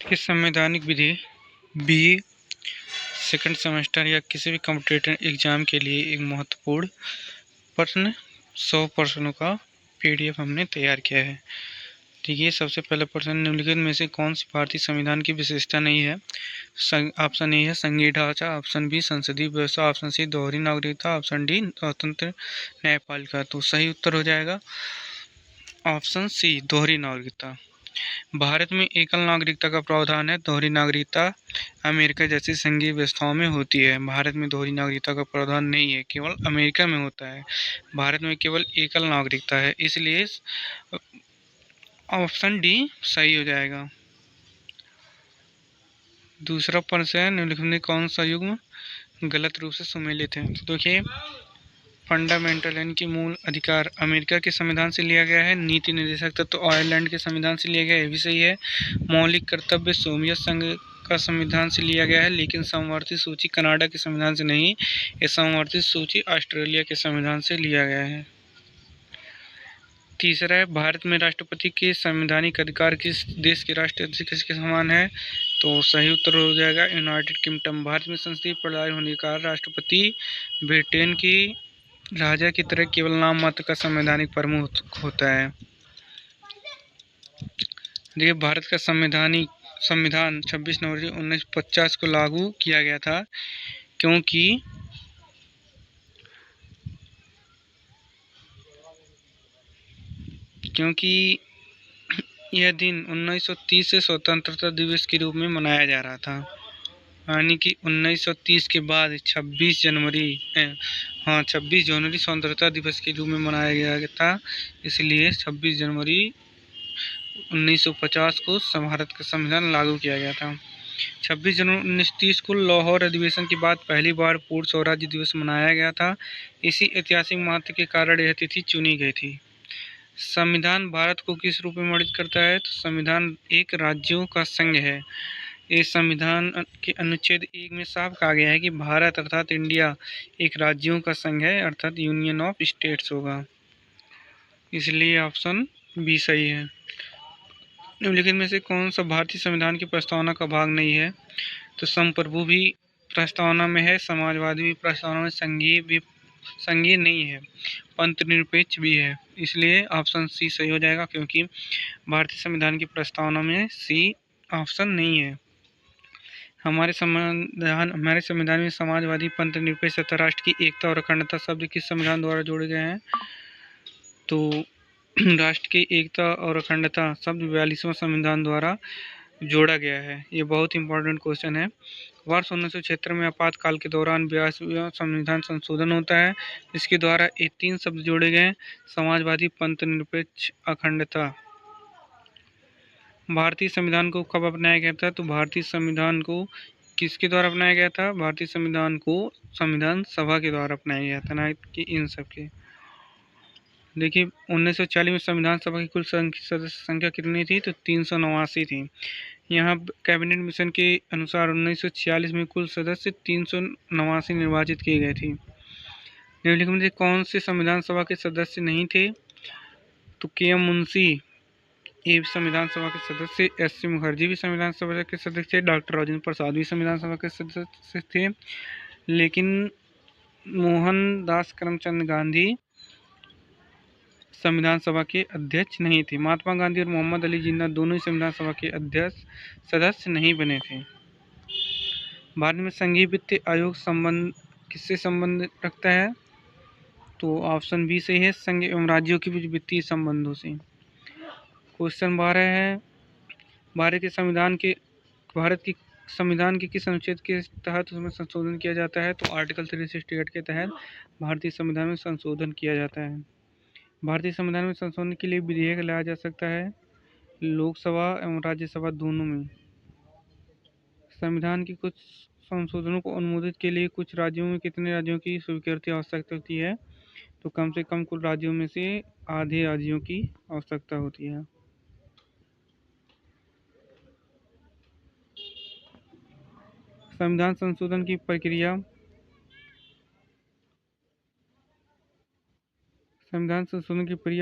कि संवैधानिक विधि BA second semester या किसी भी कॉम्पिटिटिव एग्जाम के लिए एक महत्वपूर्ण प्रश्न 100 प्रश्नों का पीडीएफ हमने तैयार किया है। ठीक है, सबसे पहला प्रश्न, निम्नलिखित में से कौन सी भारतीय संविधान की विशेषता नहीं है? ऑप्शन ए है संघीय ढांचा, ऑप्शन बी संसदीय व्यवस्था, ऑप्शन सी दोहरी नागरिकता, ऑप्शन डी स्वतंत्र न्यायपालिका। तो सही उत्तर हो जाएगा ऑप्शन सी दोहरी नागरिकता। भारत में एकल नागरिकता का प्रावधान है। दोहरी नागरिकता अमेरिका जैसी संघीय व्यवस्थाओं में होती है। भारत में दोहरी नागरिकता का प्रावधान नहीं है, केवल अमेरिका में होता है। भारत में केवल एकल नागरिकता है, इसलिए ऑप्शन डी सही हो जाएगा। दूसरा प्रश्न है, निम्नलिखित में कौन सा युग्म गलत रूप से सुमेलित है? तो देखिए, फंडामेंटल यानी कि मूल अधिकार अमेरिका के संविधान से लिया गया है। नीति निर्देशक तत्व आयरलैंड के संविधान से लिया गया है, ये भी सही है। मौलिक कर्तव्य सोवियत संघ का संविधान से लिया गया है, लेकिन समवर्ती सूची कनाडा के संविधान से नहीं। ये समवर्ती सूची ऑस्ट्रेलिया के संविधान से लिया गया है। तीसरा है, भारत में राष्ट्रपति के संवैधानिक अधिकार किस देश के राष्ट्राध्यक्ष किसके समान है? तो सही उत्तर हो जाएगा यूनाइटेड किंगडम। भारत में संसदीय प्रणाली होने के कारण राष्ट्रपति ब्रिटेन की राजा की तरह केवल नाम मात्र का संवैधानिक प्रमुख होता है। देखिए, भारत का संविधान 26 नवंबर 1950 को लागू किया गया था, क्योंकि यह दिन 1930 से स्वतंत्रता दिवस के रूप में मनाया जा रहा था। यानी कि 1930 के बाद 26 जनवरी स्वतंत्रता दिवस के रूप में मनाया गया था। इसलिए 26 जनवरी 1950 को भारत का संविधान लागू किया गया था। 26 जनवरी 1930 को लाहौर अधिवेशन के बाद पहली बार पूर्ण स्वराज्य दिवस मनाया गया था। इसी ऐतिहासिक महत्व के कारण यह तिथि चुनी गई थी। संविधान भारत को किस रूप में वर्णित करता है? तो संविधान एक राज्यों का संघ है। इस संविधान के अनुच्छेद 1 में साफ कहा गया है कि भारत अर्थात इंडिया एक राज्यों का संघ है, अर्थात यूनियन ऑफ स्टेट्स होगा। इसलिए ऑप्शन बी सही है। निम्नलिखित में से कौन सा भारतीय संविधान की प्रस्तावना का भाग नहीं है? तो संप्रभु भी प्रस्तावना में है, समाजवादी भी प्रस्तावना में, संघीय नहीं है, पंथ निरपेक्ष भी है। इसलिए ऑप्शन सी सही हो जाएगा, क्योंकि भारतीय संविधान की प्रस्तावना में सी ऑप्शन नहीं है। हमारे संविधान में समाजवादी, पंथ निरपेक्ष तथा राष्ट्र की एकता और अखंडता शब्द किस संविधान द्वारा जोड़े गए हैं? तो राष्ट्र की एकता और अखंडता शब्द 42वां संविधान द्वारा जोड़ा गया है। ये बहुत इंपॉर्टेंट क्वेश्चन है। वर्ष 1976 में आपातकाल के दौरान 82वां संविधान संशोधन होता है, इसके द्वारा ये 3 शब्द जोड़े गए: समाजवादी, पंथ निरपेक्ष, अखंडता। भारतीय संविधान को कब अपनाया गया था? तो भारतीय संविधान को किसके द्वारा अपनाया गया था? भारतीय संविधान को संविधान सभा के द्वारा अपनाया गया था, ना कि इन सब के। देखिए, 1940 में संविधान सभा की कुल सदस्य संख्या कितनी थी? तो 389 थी। यहाँ कैबिनेट मिशन के अनुसार 1946 में कुल सदस्य 389 निर्वाचित किए गए थे। निम्नलिखित में कौन से संविधान सभा के सदस्य नहीं थे? तो के.एम. मुंशी ये संविधान सभा के सदस्य, एस.सी. मुखर्जी भी संविधान सभा के सदस्य थे, डॉक्टर राजेंद्र प्रसाद भी संविधान सभा के सदस्य थे, लेकिन मोहनदास करमचंद गांधी संविधान सभा के अध्यक्ष नहीं थे। महात्मा गांधी और मोहम्मद अली जिन्ना दोनों ही संविधान सभा के अध्यक्ष सदस्य नहीं बने थे। भारत में संघीय वित्त आयोग किससे संबंध रखता है? तो ऑप्शन बी सही है, संघ एवं राज्यों के बीच वित्तीय संबंधों से। क्वेश्चन 12 है, भारत के संविधान के किस अनुच्छेद के तहत उसमें संशोधन किया जाता है? तो आर्टिकल 368 के तहत भारतीय संविधान में संशोधन किया जाता है। भारतीय संविधान में संशोधन के लिए विधेयक लाया जा सकता है लोकसभा एवं राज्यसभा दोनों में। संविधान के कुछ संशोधनों को अनुमोदित के लिए कुछ राज्यों में कितने राज्यों की स्वीकृति आवश्यकता होती है? तो कम से कम कुल राज्यों में से आधे राज्यों की आवश्यकता होती है। संविधान संशोधन की प्रक्रिया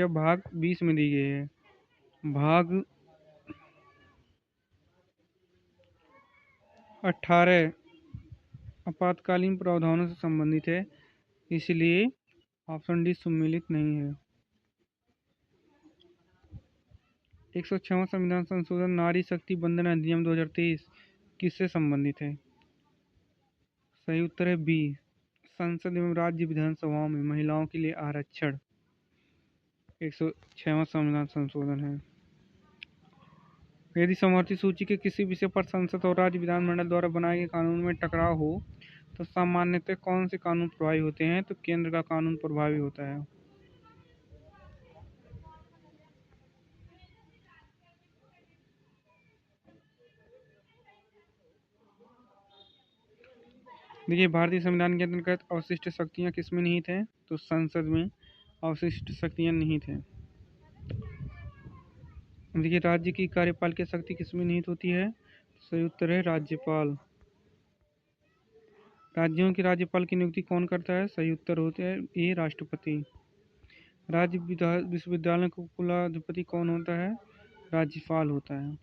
भाग 20 में दी गई है। भाग 18 आपातकालीन प्रावधानों से संबंधित है, इसलिए ऑप्शन डी सम्मिलित नहीं है। 106वां संविधान संशोधन नारी शक्ति वंदन अधिनियम 2023 किससे संबंधित है? सही उत्तर है बी, संसद एवं राज्य विधानसभाओं में महिलाओं के लिए आरक्षण। 106वां संविधान संशोधन है। यदि समवर्ती सूची के किसी विषय पर संसद और राज्य विधानमंडल द्वारा बनाए गए कानून में टकराव हो तो सामान्यतः कौन से कानून प्रभावी होते हैं? तो केंद्र का कानून प्रभावी होता है। देखिए, भारतीय संविधान के अंतर्गत अवशिष्ट शक्तियां किसमें निहित हैं? तो संसद में अवशिष्ट शक्तियां निहित हैं। देखिए, राज्य की कार्यपालिका शक्ति किसमें निहित होती है? सही उत्तर है राज्यपाल। राज्यों के राज्यपाल की नियुक्ति कौन करता है? सही उत्तर होते हैं ए, राष्ट्रपति। राज्य विश्वविद्यालय का कुलाधिपति कौन होता है? राज्यपाल होता है।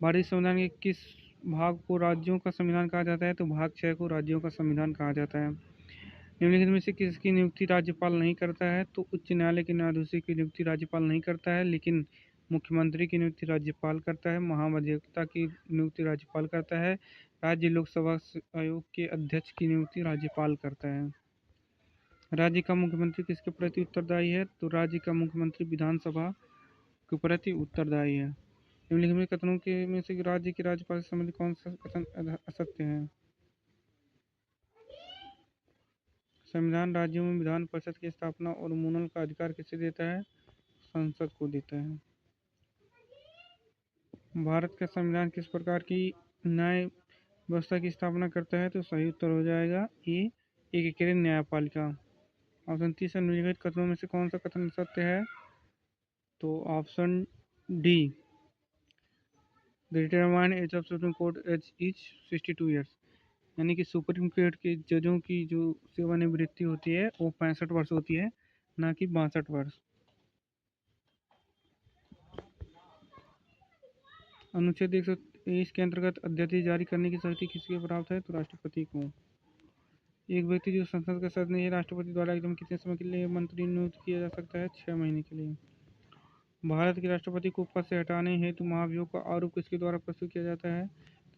भारतीय संविधान के किस भाग को राज्यों का संविधान कहा जाता है? तो भाग 6 को राज्यों का संविधान कहा जाता है। निम्नलिखित में से किसकी नियुक्ति राज्यपाल नहीं करता है? तो उच्च न्यायालय के न्यायाधीशों की नियुक्ति राज्यपाल नहीं करता है, लेकिन मुख्यमंत्री की नियुक्ति राज्यपाल करता है, महाधिवक्ता की नियुक्ति राज्यपाल करता है, राज्य लोकसभा आयोग के अध्यक्ष की नियुक्ति राज्यपाल करता है। राज्य का मुख्यमंत्री किसके प्रति उत्तरदायी है? तो राज्य का मुख्यमंत्री विधानसभा के प्रति उत्तरदायी है। निम्नलिखित में कथनों के में से राज्य के राज्यपाल से संबंधित कौन सा कथन असत्य है? संविधान राज्यों में विधान परिषद की स्थापना और मूलन का अधिकार किसे देता है? संसद को देता है। भारत का संविधान किस प्रकार की न्याय व्यवस्था की स्थापना करता है? तो सही उत्तर हो जाएगा ए, एकीकृत न्यायपालिका। ऑप्शन 30 से निम्नलिखित कथनों में से कौन सा कथन सत्य है? तो option D, the retirement age of supreme court age is 62 years, यानी कि सुप्रीम कोर्ट के जजों की जो सेवानिवृत्ति होती है वो 65 वर्ष होती है, ना कि 62 वर्ष। अनुच्छेद 123 के अंतर्गत अध्यादेश जारी करने की शक्ति किसके प्राप्त है? तो राष्ट्रपति को। एक व्यक्ति जो संसद का सदस्य नहीं है, राष्ट्रपति द्वारा एकदम कितने समय के लिए मंत्री नियुक्त किया जा सकता है? 6 महीने के लिए। भारत के राष्ट्रपति को पद से हटाने हेतु महाभियोग का आरोप किसके द्वारा प्रस्तुत किया जाता है?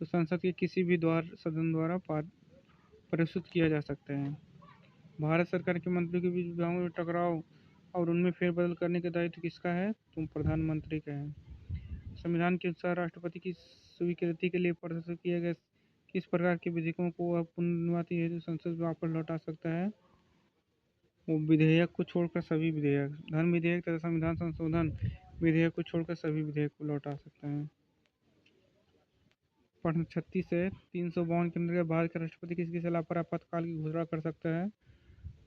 तो संसद के किसी भी सदन द्वारा प्रस्तुत किया जा सकता है। भारत सरकार के मंत्रियों के बीच विभागों में टकराव और उनमें फेरबदल करने का दायित्व किसका है? तो प्रधानमंत्री का है। संविधान के अनुसार राष्ट्रपति की स्वीकृति के लिए प्रस्तुत किए गए किस प्रकार के विधेयकों को वह पुनर्निर्वाचित हेतु संसद में वापस लौटा सकता है? वो विधेयक को छोड़कर सभी विधेयक, धर्म विधेयक तथा संविधान संशोधन विधेयक को छोड़कर सभी विधेयक को लौटा सकता है। प्रश्न 36 है, 352 के अंतर्गत भारत के राष्ट्रपति किसकी सलाह पर आपातकाल की घोषणा कर सकता है?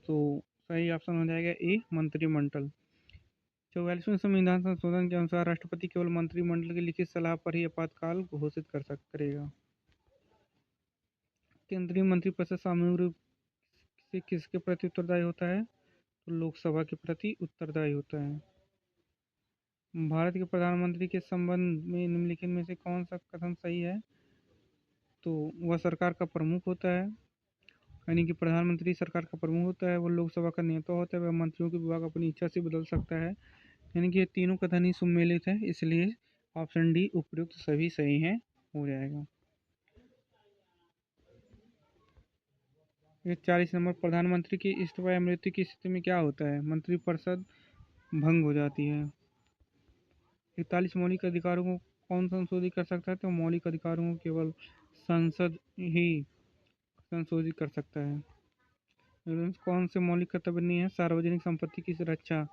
तो सही ऑप्शन हो जाएगा ए, मंत्रिमंडल। 44वें संविधान संशोधन के अनुसार राष्ट्रपति केवल मंत्रिमंडल की लिखित सलाह पर ही आपातकाल घोषित करेगा। केंद्रीय मंत्रिपरिषद सामूहिक रूप से किसके प्रति उत्तरदायी होता है? तो लोकसभा के प्रति उत्तरदायी होता है। भारत के प्रधानमंत्री के संबंध में निम्नलिखित में से कौन सा कथन सही है? तो वह सरकार का प्रमुख होता है, यानी कि प्रधानमंत्री सरकार का प्रमुख होता है, वह लोकसभा का नेता होता है, वह मंत्रियों के विभाग अपनी इच्छा से बदल सकता है, यानी कि ये तीनों कथन ही सम्मिलित है, इसलिए ऑप्शन डी उपयुक्त सभी सही है, हो जाएगा। ये 40 नंबर, प्रधानमंत्री की इस्तीफा या मृत्यु की स्थिति में क्या होता है? मंत्रिपरिषद भंग हो जाती है। 41 मौलिक अधिकारों को कौन संशोधित कर सकता है? तो मौलिक अधिकारों को केवल संसद ही संशोधित कर सकता है। कौन से मौलिक कर्तव्य नहीं है? सार्वजनिक संपत्ति की सुरक्षा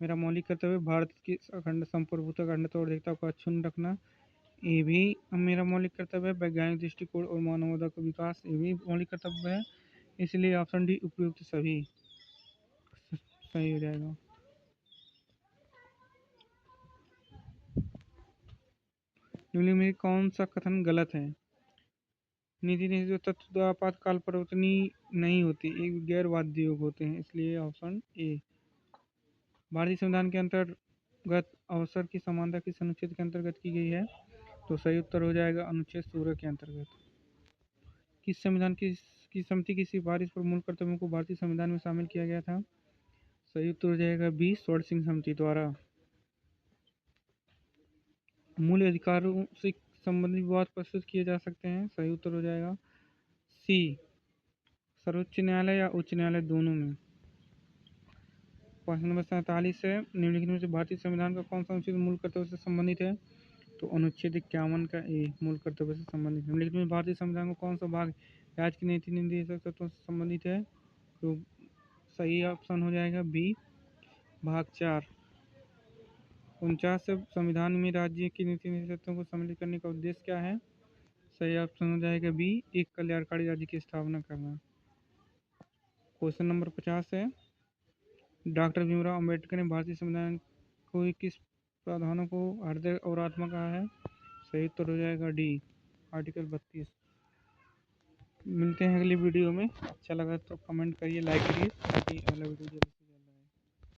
मेरा मौलिक कर्तव्य, भारत की अखंड संप्रभुता, अखंडता और एकता को अक्षुण्ण रखना ये भी मेरा मौलिक कर्तव्य है। वैज्ञानिक दृष्टिकोण और मानवता का विकास ये भी मौलिक कर्तव्य है, इसलिए ऑप्शन डी उपयुक्त सभी सही हो जाएगा। निम्नलिखित में कौन सा कथन गलत है? नीति निषेध तत्व आपातकाल परिवर्तनीय नहीं होती, एक गैर बाध्य योग होते हैं, इसलिए ऑप्शन ए। भारतीय संविधान के अंतर्गत अवसर की समानता किस अनुच्छेद के अंतर्गत की गई है? तो सही उत्तर हो जाएगा अनुच्छेद 16 के अंतर्गत। किस संविधान की समिति की सिफारिश पर मूल कर्तव्यों को भारतीय संविधान में शामिल किया गया था? सही उत्तर हो जाएगा बी, स्वर्ण सिंह समिति द्वारा। मूल अधिकारों से संबंधित विवाद प्रस्तुत किए जा सकते हैं। सही उत्तर हो जाएगा सी, सर्वोच्च न्यायालय या उच्च न्यायालय दोनों में। प्रश्न नंबर 47 है, निम्नलिखित में से भारतीय संविधान का कौन सा अनुच्छेद मूल कर्तव्य से संबंधित है? तो अनुच्छेद 51 का ए, मूल कर्तव्य से संबंधित। निम्नलिखित में भारतीय संविधान का कौन सा भाग ब्याज की नीति निर्देशक तत्वों से संबंधित है? तो सही ऑप्शन हो जाएगा बी, भाग 4। 49 संविधान में राज्य की नीति निर्देशकों को सम्मिलित करने का उद्देश्य क्या है? सही ऑप्शन हो जाएगा बी, एक कल्याणकारी राज्य की स्थापना करना। क्वेश्चन नंबर 50 है, डॉक्टर भीमराव अंबेडकर ने भारतीय संविधान को किस प्रावधानों को हृदय और आत्मा कहा है? सही उत्तर हो जाएगा डी, आर्टिकल 32। मिलते हैं अगली वीडियो में। अच्छा लगा तो कमेंट करिए, लाइक करिए ताकि अगला वीडियो जल्दी